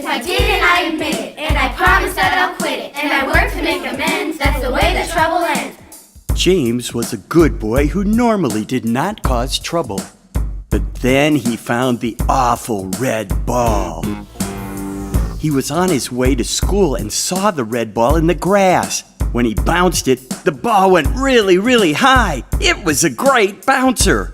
I didn't, I admit it. And I promise that I'll quit it. And I work to make amends. That's the way that trouble ends. James was a good boy who normally did not cause trouble. But then he found the awful red ball. He was on his way to school and saw the red ball in the grass. When he bounced it, the ball went really, really high. It was a great bouncer.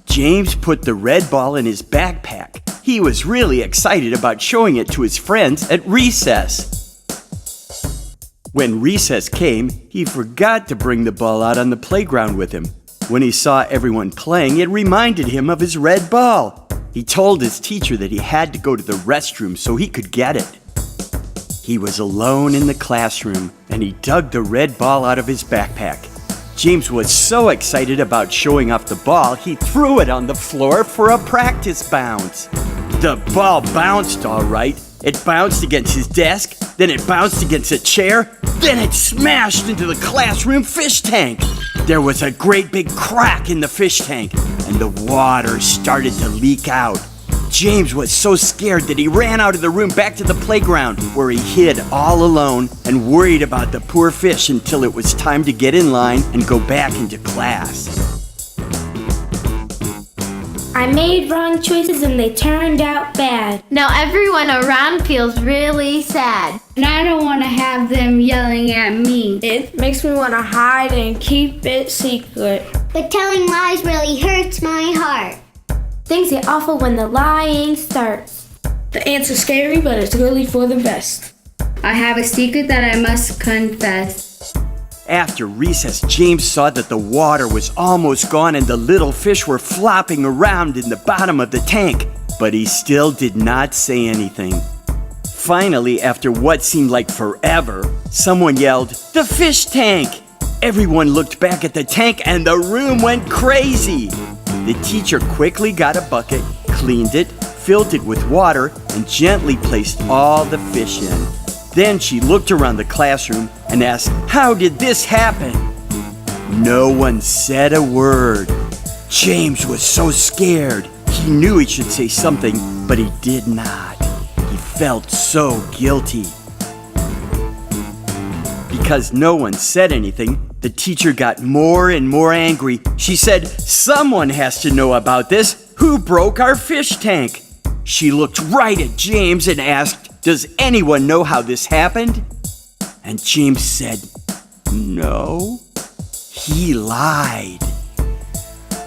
James put the red ball in his backpack. He was really excited about showing it to his friends at recess. When recess came, he forgot to bring the ball out on the playground with him. When he saw everyone playing, it reminded him of his red ball. He told his teacher that he had to go to the restroom so he could get it. He was alone in the classroom, and he dug the red ball out of his backpack. James was so excited about showing off the ball, he threw it on the floor for a practice bounce. The ball bounced all right. It bounced against his desk, then it bounced against a chair, then it smashed into the classroom fish tank. There was a great big crack in the fish tank, and the water started to leak out. James was so scared that he ran out of the room back to the playground, where he hid all alone and worried about the poor fish until it was time to get in line and go back into class. I made wrong choices and they turned out bad. Now everyone around feels really sad. And I don't want to have them yelling at me. It makes me want to hide and keep it secret. But telling lies really hurts my heart. Things get awful when the lying starts. The ants are scary, but it's really for the best. I have a secret that I must confess. After recess, James saw that the water was almost gone and the little fish were flopping around in the bottom of the tank, but he still did not say anything. Finally, after what seemed like forever, someone yelled, "The fish tank!" Everyone looked back at the tank and the room went crazy. The teacher quickly got a bucket, cleaned it, filled it with water, and gently placed all the fish in. Then she looked around the classroom and asked, "How did this happen?" No one said a word. James was so scared. He knew he should say something, but he did not. He felt so guilty. Because no one said anything, the teacher got more and more angry. She said, "Someone has to know about this. Who broke our fish tank?" She looked right at James and asked, "Does anyone know how this happened?" And James said, "No." He lied.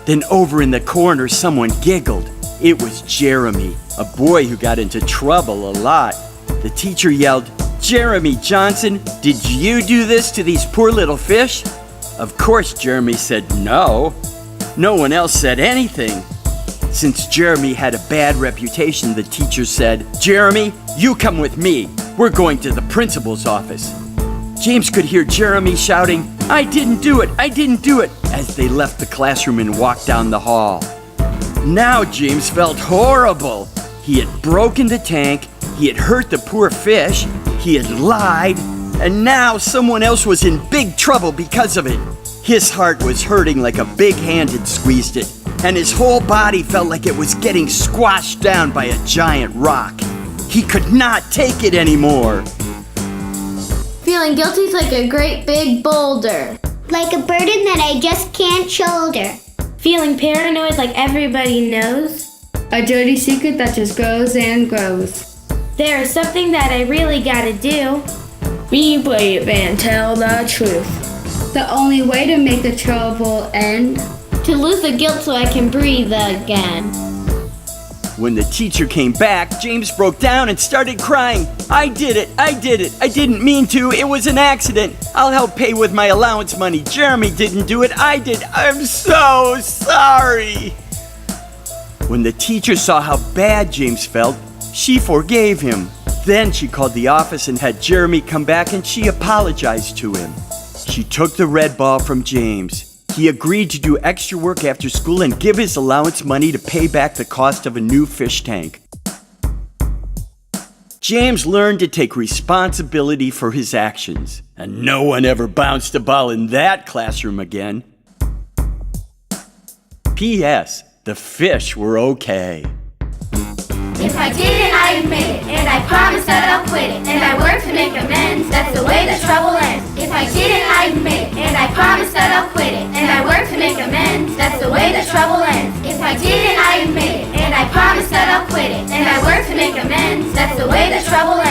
Then over in the corner, someone giggled. It was Jeremy, a boy who got into trouble a lot. The teacher yelled, "Jeremy Johnson, did you do this to these poor little fish?" Of course, Jeremy said no. No one else said anything. Since Jeremy had a bad reputation, the teacher said, "Jeremy, you come with me. We're going to the principal's office." James could hear Jeremy shouting, "I didn't do it, I didn't do it," as they left the classroom and walked down the hall. Now James felt horrible. He had broken the tank, he had hurt the poor fish, he had lied, and now someone else was in big trouble because of it. His heart was hurting like a big hand had squeezed it, and his whole body felt like it was getting squashed down by a giant rock. He could not take it anymore. Feeling guilty is like a great big boulder. Like a burden that I just can't shoulder. Feeling paranoid like everybody knows. A dirty secret that just grows and grows. There is something that I really gotta do. Be brave and tell the truth. The only way to make the trouble end. To lose the guilt so I can breathe again. When the teacher came back, James broke down and started crying. I did it, I didn't mean to, it was an accident. I'll help pay with my allowance money. Jeremy didn't do it, I did. I'm so sorry." When the teacher saw how bad James felt, she forgave him. Then she called the office and had Jeremy come back, and she apologized to him. She took the red ball from James. He agreed to do extra work after school and give his allowance money to pay back the cost of a new fish tank. James learned to take responsibility for his actions, and no one ever bounced a ball in that classroom again. P.S. The fish were okay. If I didn't, I admit it. And I promise trouble ends. If I did it, I admit it, and I promise that I'll quit it. And I work to make amends, that's the way that trouble ends.